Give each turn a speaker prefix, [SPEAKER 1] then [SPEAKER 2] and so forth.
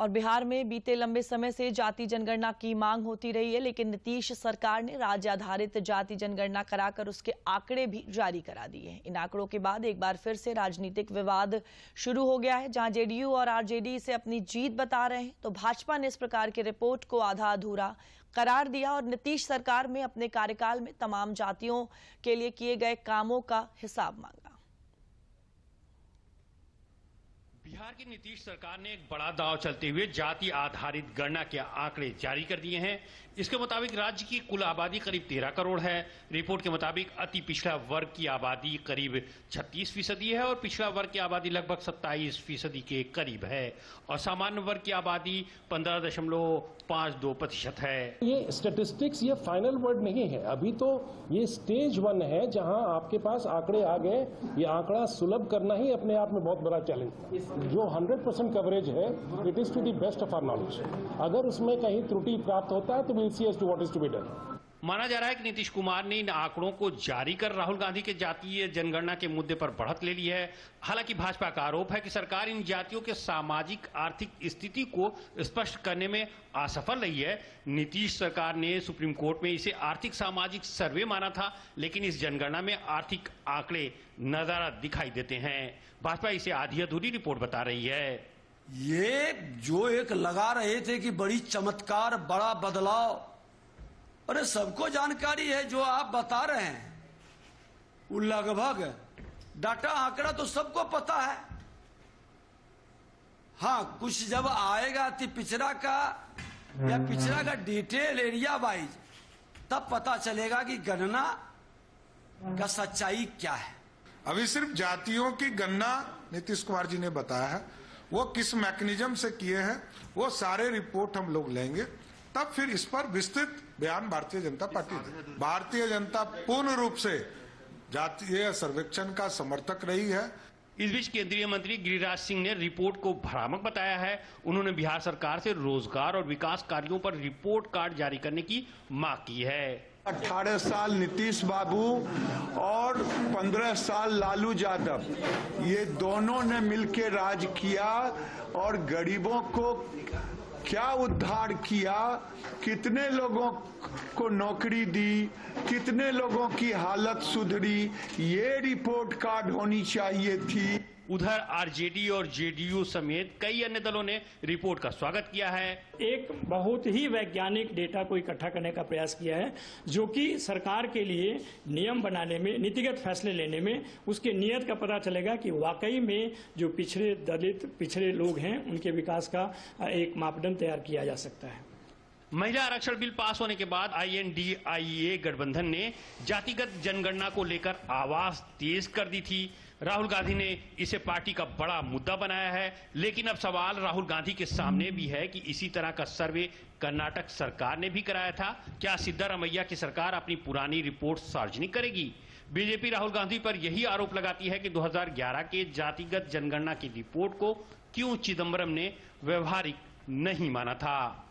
[SPEAKER 1] और बिहार में बीते लंबे समय से जाति जनगणना की मांग होती रही है, लेकिन नीतीश सरकार ने राज्य आधारित जाति जनगणना कराकर उसके आंकड़े भी जारी करा दिए हैं। इन आंकड़ों के बाद एक बार फिर से राजनीतिक विवाद शुरू हो गया है। जहां जेडीयू और आरजेडी इसे अपनी जीत बता रहे हैं, तो भाजपा ने इस प्रकार की रिपोर्ट को आधा अधूरा करार दिया और नीतीश सरकार में अपने कार्यकाल में तमाम जातियों के लिए किए गए कामों का हिसाब मांगा।
[SPEAKER 2] बिहार की नीतीश सरकार ने एक बड़ा दांव चलते हुए जाति आधारित गणना के आंकड़े जारी कर दिए हैं। इसके मुताबिक राज्य की कुल आबादी करीब 13 करोड़ है। रिपोर्ट के मुताबिक अति पिछड़ा वर्ग की आबादी करीब 36% है और पिछड़ा वर्ग की आबादी लगभग 27% के करीब है और सामान्य वर्ग की आबादी 15.52% है।
[SPEAKER 3] ये स्टैटिस्टिक्स ये फाइनल वर्ड नहीं है, अभी तो ये स्टेज 1 है जहां आपके पास आंकड़े आ गए। ये आंकड़ा सुलभ करना ही अपने आप में बहुत बड़ा चैलेंज है। जो 100% कवरेज है, it is to the best of our knowledge. अगर उसमें कहीं त्रुटि प्राप्त होता है तो will see as to what is to be done.
[SPEAKER 2] माना जा रहा है कि नीतीश कुमार ने इन आंकड़ों को जारी कर राहुल गांधी के जातीय जनगणना के मुद्दे पर बढ़त ले ली है। हालांकि भाजपा का आरोप है कि सरकार इन जातियों के सामाजिक आर्थिक स्थिति को स्पष्ट करने में असफल रही है। नीतीश सरकार ने सुप्रीम कोर्ट में इसे आर्थिक सामाजिक सर्वे माना था, लेकिन इस जनगणना में आर्थिक आंकड़े नजारा दिखाई देते हैं। भाजपा इसे आधी अधूरी रिपोर्ट बता रही है।
[SPEAKER 4] ये जो एक लगा रहे थे कि बड़ी चमत्कार, बड़ा बदलाव, अरे सबको जानकारी है जो आप बता रहे हैं वो लगभग डाटा आंकड़ा तो सबको पता है। हाँ, कुछ जब आएगा अति पिछड़ा का या पिछड़ा का डिटेल एरिया वाइज, तब पता चलेगा कि गणना का सच्चाई क्या है।
[SPEAKER 5] अभी सिर्फ जातियों की गणना नीतीश कुमार जी ने बताया है, वो किस मैकेनिज्म से किए हैं वो सारे रिपोर्ट हम लोग लेंगे, तब फिर इस पर विस्तृत बयान भारतीय जनता पार्टी देगी। भारतीय जनता पूर्ण रूप से जातीय सर्वेक्षण का समर्थक रही है।
[SPEAKER 2] इस बीच केंद्रीय मंत्री गिरिराज सिंह ने रिपोर्ट को भ्रामक बताया है। उन्होंने बिहार सरकार से रोजगार और विकास कार्यों पर रिपोर्ट कार्ड जारी करने की मांग की है।
[SPEAKER 6] 18 साल नीतीश बाबू और 15 साल लालू यादव, ये दोनों ने मिलकर राज किया और गरीबों को क्या उद्धार किया, कितने लोगों को नौकरी दी, कितने लोगों की हालत सुधरी, ये रिपोर्ट कार्ड होनी चाहिए थी।
[SPEAKER 2] उधर आरजेडी और जेडीयू समेत कई अन्य दलों ने रिपोर्ट का स्वागत किया है।
[SPEAKER 7] एक बहुत ही वैज्ञानिक डेटा को इकट्ठा करने का प्रयास किया है, जो कि सरकार के लिए नियम बनाने में, नीतिगत फैसले लेने में उसके नियत का पता चलेगा कि वाकई में जो पिछड़े दलित पिछड़े लोग हैं उनके विकास का एक मापदंड तैयार किया जा सकता है।
[SPEAKER 2] महिला आरक्षण बिल पास होने के बाद INDIA गठबंधन ने जातिगत जनगणना को लेकर आवाज तेज कर दी थी। राहुल गांधी ने इसे पार्टी का बड़ा मुद्दा बनाया है, लेकिन अब सवाल राहुल गांधी के सामने भी है कि इसी तरह का सर्वे कर्नाटक सरकार ने भी कराया था। क्या सिद्धारमैया की सरकार अपनी पुरानी रिपोर्ट सार्वजनिक करेगी? बीजेपी राहुल गांधी पर यही आरोप लगाती है कि 2011 के जातिगत जनगणना की रिपोर्ट को क्यों चिदम्बरम ने व्यवहारिक नहीं माना था।